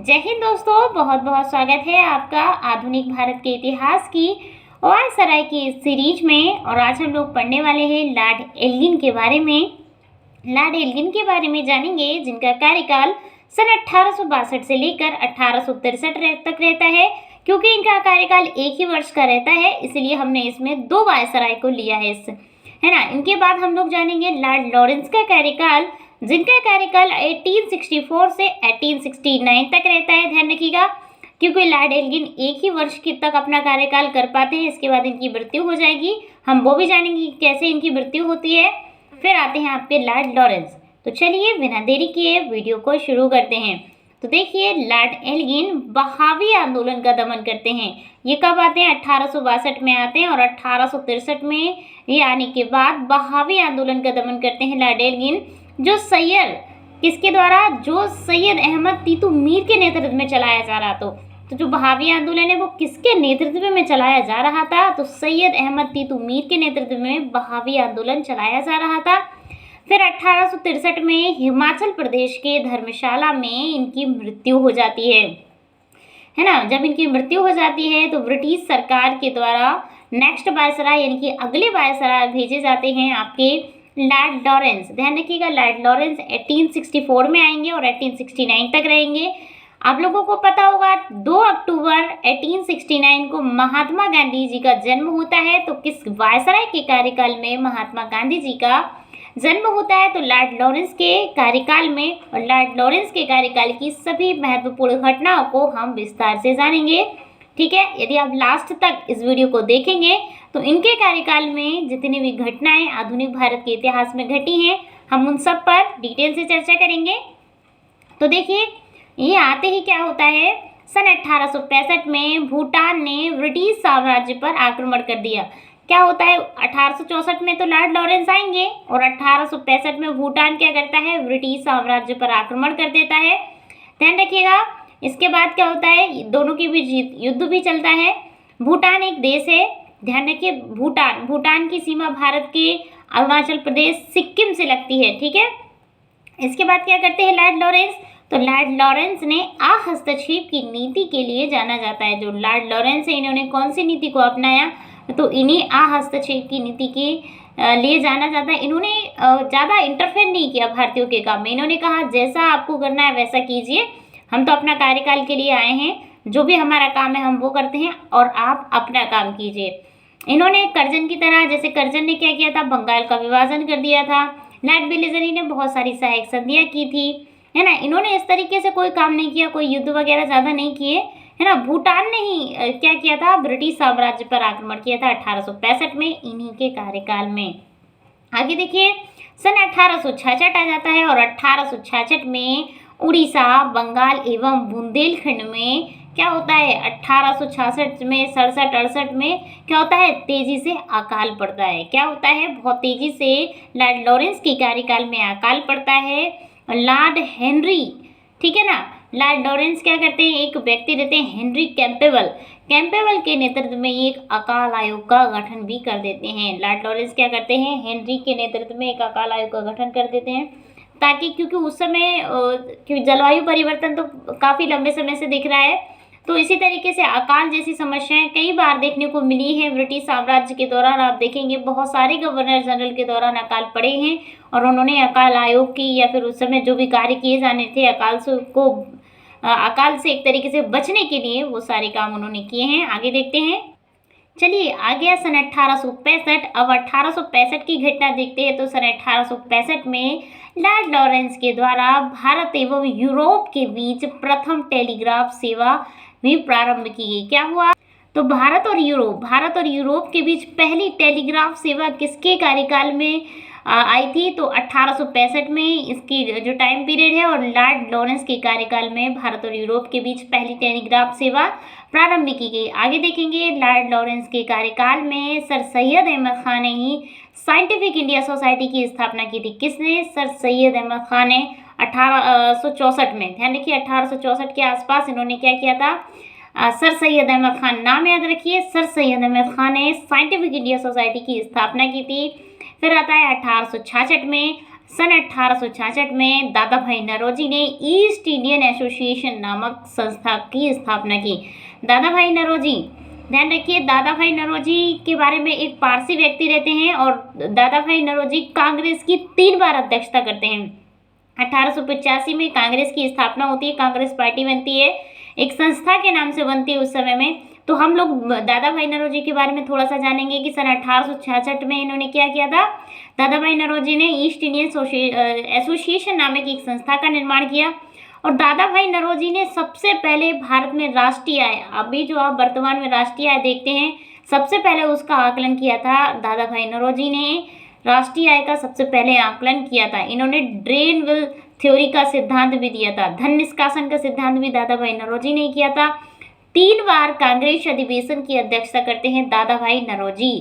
जय हिंद दोस्तों, बहुत बहुत स्वागत है आपका आधुनिक भारत के इतिहास की ओआईसराय की इस सीरीज में। और आज हम लोग पढ़ने वाले हैं लॉर्ड एल्गिन के बारे में। लॉर्ड एल्गिन के बारे में जानेंगे, जिनका कार्यकाल सन 1862 से लेकर 1863 तक रहता है। क्योंकि इनका कार्यकाल एक ही वर्ष का रहता है, इसलिए हमने इसमें दो वायसराय को लिया है है ना। इनके बाद हम लोग जानेंगे लॉर्ड लॉरेंस का कार्यकाल, जिनका कार्यकाल 1864 से 1869 तक रहता है। ध्यान रखिएगा, क्योंकि लॉर्ड एल्गिन एक ही वर्ष की तक अपना कार्यकाल कर पाते हैं, इसके बाद इनकी मृत्यु हो जाएगी। हम वो भी जानेंगे कि कैसे इनकी मृत्यु होती है। फिर आते हैं आपके लॉर्ड लॉरेंस। तो चलिए बिना देरी किए वीडियो को शुरू करते हैं। तो देखिए, लॉर्ड एल्गिन बहावी आंदोलन का दमन करते हैं। ये कब आते हैं? 1862 में आते हैं और 1863 में ये आने के बाद बहावी आंदोलन का दमन करते हैं लॉर्ड एल्गिन, जो किसके द्वारा? जो सैयद अहमद तीतू मीर के नेतृत्व में चलाया जा रहा। तो जो बहावी आंदोलन है वो किसके नेतृत्व में चलाया जा रहा था? तो सैयद अहमद तीतू मीर के नेतृत्व में बहावी आंदोलन चलाया जा रहा था। फिर 1863 में हिमाचल प्रदेश के धर्मशाला में इनकी मृत्यु हो जाती है ना। जब इनकी मृत्यु हो जाती है तो ब्रिटिश सरकार के द्वारा नेक्स्ट वायसराय यानी कि अगले वायसराय भेजे जाते हैं आपके लॉर्ड लॉरेंस। ध्यान रखिएगा, लॉर्ड लॉरेंस 1864 में आएंगे और 1869 तक रहेंगे। आप लोगों को पता होगा 2 अक्टूबर 1869 को महात्मा गांधी जी का जन्म होता है। तो किस वायसराय के कार्यकाल में महात्मा गांधी जी का जन्म होता है? तो लॉर्ड लॉरेंस के कार्यकाल में। और लॉर्ड लॉरेंस के कार्यकाल की सभी महत्वपूर्ण घटनाओं को हम विस्तार से जानेंगे, ठीक है। यदि आप लास्ट तक इस वीडियो को देखेंगे तो इनके कार्यकाल में जितनी भी घटनाएं आधुनिक भारत के इतिहास में घटी हैं, हम उन सब पर डिटेल से चर्चा करेंगे। तो देखिए, ये आते ही क्या होता है, सन 1865 में भूटान ने ब्रिटिश साम्राज्य पर आक्रमण कर दिया। क्या होता है? 1864 में तो लॉर्ड लॉरेंस आएंगे और 1865 में भूटान क्या करता है? ब्रिटिश साम्राज्य पर आक्रमण कर देता है। ध्यान रखिएगा, इसके बाद क्या होता है, दोनों के बीच युद्ध भी चलता है। भूटान एक देश है, ध्यान रखिए। भूटान की सीमा भारत के अरुणाचल प्रदेश सिक्किम से लगती है, ठीक है। इसके बाद क्या करते हैं लॉर्ड लॉरेंस? तो लॉर्ड लॉरेंस ने हस्तक्षेप की नीति के लिए जाना जाता है। जो लॉर्ड लॉरेंस है, इन्होंने कौन सी नीति को अपनाया? तो इन्हीं हस्तक्षेप की नीति के लिए जाना जाता है। इन्होंने ज़्यादा इंटरफेयर नहीं किया भारतीयों के काम में। इन्होंने कहा जैसा आपको करना है वैसा कीजिए, हम तो अपना कार्यकाल के लिए आए हैं, जो भी हमारा काम है हम वो करते हैं और आप अपना काम कीजिए। इन्होंने कर्जन की तरह, जैसे कर्जन ने क्या किया था, बंगाल का विभाजन कर दिया था। लॉर्ड बेलेज़री ने बहुत सारी सहायक संधियाँ की थी, है ना। इन्होंने इस तरीके से कोई काम नहीं किया, कोई युद्ध वगैरह ज़्यादा नहीं किए, है ना। भूटान ने ही क्या किया था, ब्रिटिश साम्राज्य पर आक्रमण किया था 1865 में, इन्हीं के कार्यकाल में। आगे देखिए, सन 1866 आ जाता है और 1866 में उड़ीसा, बंगाल एवं बुंदेलखंड में क्या होता है? 1866 में 67-68 में क्या होता है? तेजी से अकाल पड़ता है। क्या होता है? बहुत तेजी से लॉर्ड लॉरेंस के कार्यकाल में अकाल पड़ता है। लॉर्ड हेनरी, ठीक है ना। लॉर्ड लॉरेंस क्या करते हैं? एक व्यक्ति रहते हैं हेनरी कैंपेबल के नेतृत्व में एक अकाल आयोग का गठन भी कर देते हैं। लॉर्ड लॉरेंस क्या करते हैं? हेनरी के नेतृत्व में एक अकाल आयोग का गठन कर देते हैं, ताकि क्योंकि उस समय जलवायु परिवर्तन तो काफ़ी लंबे समय से दिख रहा है, तो इसी तरीके से अकाल जैसी समस्याएं कई बार देखने को मिली है ब्रिटिश साम्राज्य के दौरान। आप देखेंगे बहुत सारे गवर्नर जनरल के दौरान अकाल पड़े हैं और उन्होंने अकाल आयोग की या फिर उस समय जो भी कार्य किए जाने थे अकाल से एक तरीके से बचने के लिए, वो सारे काम उन्होंने किए हैं। आगे देखते हैं, चलिए आ गया सन 1865। अब 1865 की घटना देखते हैं। तो सन 1865 में लॉर्ड लॉरेंस के द्वारा भारत एवं यूरोप के बीच प्रथम टेलीग्राफ सेवा भी प्रारंभ की गई। क्या हुआ? तो भारत और यूरोप के बीच पहली टेलीग्राफ सेवा किसके कार्यकाल में आई थी? तो 1865 में इसकी जो टाइम पीरियड है, और लॉर्ड लॉरेंस के कार्यकाल में भारत और यूरोप के बीच पहली टेलीग्राफ सेवा प्रारंभ की गई। आगे देखेंगे, लॉर्ड लॉरेंस के कार्यकाल में सर सैयद अहमद खान ने ही साइंटिफिक इंडिया सोसाइटी की स्थापना की थी। किसने? सर सैयद अहमद खान ने 1864 में। ध्यान रखिए, 1864 के आसपास इन्होंने क्या किया था? सर सैयद अहमद खान, नाम याद रखिए, सर सैयद अहमद खान ने साइंटिफिक इंडिया सोसाइटी की स्थापना की थी। फिर आता है 1866 में सन 1866 में दादा भाई नौरोजी ने ईस्ट इंडियन एसोसिएशन नामक संस्था की स्थापना की। दादा भाई नौरोजी, ध्यान रखिए, दादा भाई नौरोजी के बारे में एक पारसी व्यक्ति रहते हैं और दादा भाई नौरोजी कांग्रेस की 3 बार अध्यक्षता करते हैं। 1885 में कांग्रेस की स्थापना होती है, कांग्रेस पार्टी बनती है, एक संस्था के नाम से बनती है उस समय में। तो हम लोग दादा भाई नौरोजी के बारे में थोड़ा सा जानेंगे कि सन 1866 में इन्होंने क्या किया था। दादा भाई नौरोजी ने ईस्ट इंडियन एसोसिएशन नामक एक संस्था का निर्माण किया और दादा भाई नौरोजी ने सबसे पहले भारत में राष्ट्रीय आय, अभी जो आप वर्तमान में राष्ट्रीय आय देखते हैं, सबसे पहले उसका आकलन किया था दादा भाई नौरोजी ने। राष्ट्रीय आय का सबसे पहले आकलन किया था। इन्होंने ड्रेनविल थ्योरी का सिद्धांत भी दिया था, धन निष्कासन का सिद्धांत भी दादा भाई नौरोजी ने किया था। 3 बार कांग्रेस अधिवेशन की अध्यक्षता करते हैं दादा भाई नौरोजी,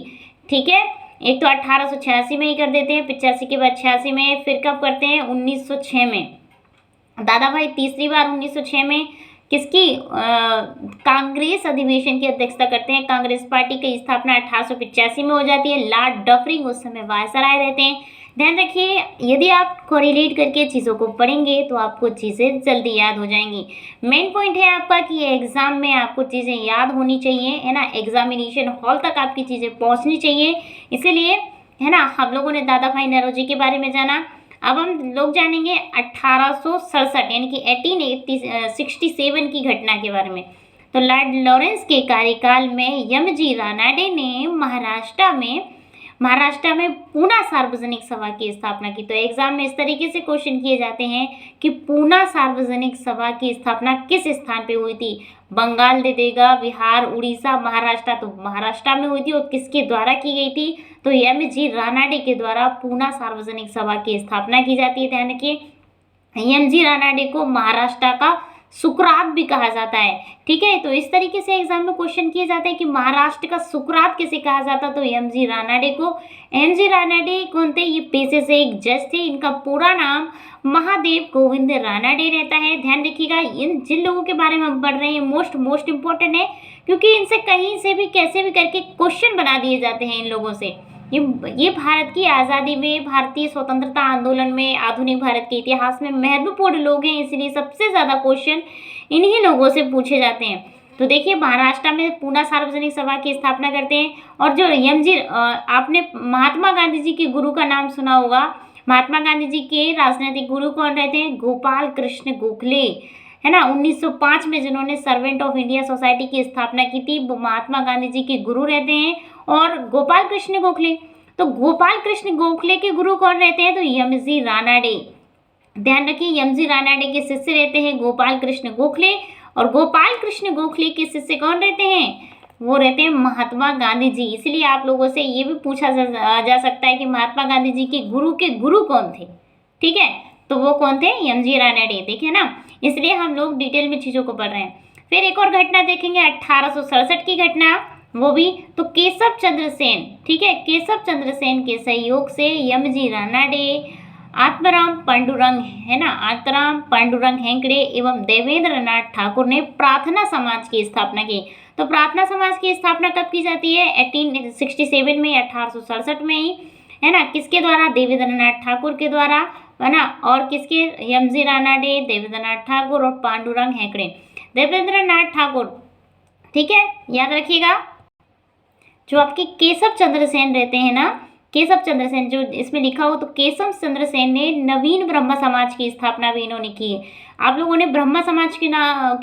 ठीक है। एक तो 1886 में ही कर देते हैं, 85 के बाद 86 में, फिर कब करते हैं 1906 में। दादा भाई तीसरी बार 1906 में किसकी कांग्रेस अधिवेशन की अध्यक्षता करते हैं। कांग्रेस पार्टी की स्थापना 1885 में हो जाती है। लॉर्ड डफरिंग उस समय वायसराय रहते हैं। ध्यान रखिए, यदि आप कोरिलेट करके चीज़ों को पढ़ेंगे तो आपको चीज़ें जल्दी याद हो जाएंगी। मेन पॉइंट है आपका कि एग्जाम में आपको चीज़ें याद होनी चाहिए, है ना, एग्जामिनेशन हॉल तक आपकी चीज़ें पहुंचनी चाहिए। इसीलिए, है ना, हम लोगों ने दादा भाई नौरोजी के बारे में जाना। अब हम लोग जानेंगे 1867 यानी कि 1867 की घटना के बारे में। तो लॉर्ड लॉरेंस के कार्यकाल में यमजी रानाडे ने महाराष्ट्र में पूना सार्वजनिक सभा की स्थापना की। तो एग्जाम में इस तरीके से क्वेश्चन किए जाते हैं कि पूना सार्वजनिक सभा की स्थापना किस स्थान पे हुई थी। बंगाल दे देगा, बिहार, उड़ीसा, महाराष्ट्र, तो महाराष्ट्र में हुई थी और किसके द्वारा की गई थी, तो एम.जी. रानाडे के द्वारा पूना सार्वजनिक सभा की स्थापना की जाती है। ध्यान रखिए, एम.जी. रानाडे को महाराष्ट्र का सुकरात भी कहा जाता है, ठीक है। तो इस तरीके से एग्जाम में क्वेश्चन किए जाते हैं कि महाराष्ट्र का सुकरात किसे कहा जाता, तो एम.जी. रानाडे को। एम.जी. रानाडे कौन थे, ये पेशे से एक जज थे। इनका पूरा नाम महादेव गोविंद रानाडे रहता है। ध्यान रखिएगा, इन जिन लोगों के बारे में हम पढ़ रहे हैं मोस्ट इंपॉर्टेंट है, क्योंकि इनसे कहीं से भी कैसे भी करके क्वेश्चन बना दिए जाते हैं इन लोगों से। ये भारत की आज़ादी में, भारतीय स्वतंत्रता आंदोलन में, आधुनिक भारत के इतिहास में महत्वपूर्ण लोग हैं, इसलिए सबसे ज़्यादा क्वेश्चन इन्हीं लोगों से पूछे जाते हैं। तो देखिए, महाराष्ट्र में पूना सार्वजनिक सभा की स्थापना करते हैं। और जो एम.जी. आपने महात्मा गांधी जी के गुरु का नाम सुना होगा। महात्मा गांधी जी के राजनीतिक गुरु कौन रहते हैं, गोपाल कृष्ण गोखले, है ना। 1905 में जिन्होंने सर्वेंट ऑफ इंडिया सोसाइटी की स्थापना की थी, वो महात्मा गांधी जी के गुरु रहते हैं। और गोपाल कृष्ण गोखले, तो गोपाल कृष्ण गोखले के गुरु कौन रहते हैं, तो एम.जी. रानाडे। ध्यान रखिए, एम.जी. रानाडे के शिष्य रहते हैं गोपाल कृष्ण गोखले, और गोपाल कृष्ण गोखले के शिष्य कौन रहते हैं, वो रहते हैं महात्मा गांधी जी। इसलिए आप लोगों से ये भी पूछा जा सकता है कि महात्मा गांधी जी के गुरु कौन थे, ठीक है। तो वो कौन थे, एम.जी. रानाडे, देखिए ना। इसलिए हम लोग डिटेल में चीज़ों को पढ़ रहे हैं। फिर एक और घटना देखेंगे 1867 की घटना, वो भी तो केशव चंद्र सेन, ठीक है। केशव चंद्र सेन के सहयोग से एम.जी. रानाडे, आत्माराम पांडुरंग, है ना, आत्माराम पांडुरंग हेगड़े एवं देवेंद्र नाथ ठाकुर ने प्रार्थना समाज की स्थापना की। तो प्रार्थना समाज की स्थापना कब की जाती है, 1867 में, 1867 में ही, है ना। किसके द्वारा, देवेंद्र नाथ ठाकुर के द्वारा, है ना। और किसके, एम.जी. रानाडे, देवेंद्र नाथ ठाकुर और पांडुरंग हेगड़े। देवेंद्र नाथ ठाकुर, ठीक है, याद रखिएगा। जो आपके केशव चंद्र सेन रहते हैं ना, केशव चंद्र सेन, जो इसमें लिखा हो, तो केशव चंद्र सेन ने नवीन ब्रह्म समाज की स्थापना भी इन्होंने की है। आप लोगों ने ब्रह्म समाज के नाम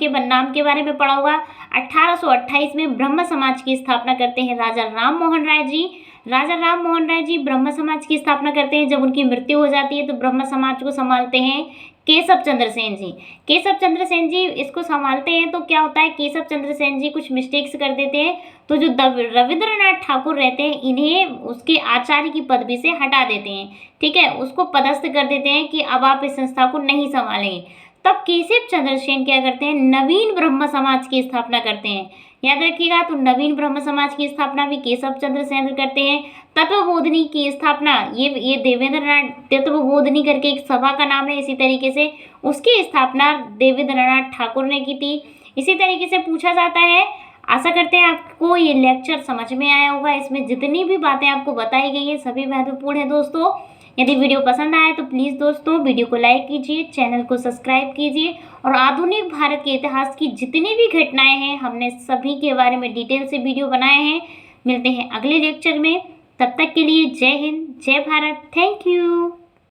के बारे में पढ़ा होगा। 1828 में ब्रह्म समाज की स्थापना करते हैं राजा राम मोहन राय जी। राजा राम मोहन राय जी ब्रह्म समाज की स्थापना करते हैं। जब उनकी मृत्यु हो जाती है तो ब्रह्म समाज को संभालते हैं केशव चंद्र सेन जी। केशव चंद्र सेन जी इसको संभालते हैं, तो क्या होता है, केशव चंद्र सेन जी कुछ मिस्टेक्स कर देते हैं, तो जो रविंद्रनाथ ठाकुर रहते हैं, इन्हें उसके आचार्य की पदवी से हटा देते हैं, ठीक है। उसको पदस्थ कर देते हैं कि अब आप इस संस्था को नहीं संभालेंगे। तब केशव चंद्र सेन क्या करते हैं, नवीन ब्रह्म समाज की स्थापना करते हैं। याद रखिएगा, तो नवीन ब्रह्म समाज की स्थापना भी केशव चंद्र सेन करते हैं। तत्वबोधिनी की स्थापना, ये देवेंद्रनाथ तत्वबोधिनी करके एक सभा का नाम है, इसी तरीके से उसकी स्थापना देवेंद्रनाथ ठाकुर ने की थी। इसी तरीके से पूछा जाता है। आशा करते हैं आपको ये लेक्चर समझ में आया होगा। इसमें जितनी भी बातें आपको बताई गई हैं सभी महत्वपूर्ण है दोस्तों। यदि वीडियो पसंद आए तो प्लीज़ दोस्तों वीडियो को लाइक कीजिए, चैनल को सब्सक्राइब कीजिए और आधुनिक भारत के इतिहास की जितनी भी घटनाएं हैं हमने सभी के बारे में डिटेल से वीडियो बनाए हैं। मिलते हैं अगले लेक्चर में, तब तक के लिए जय हिंद, जय भारत, थैंक यू।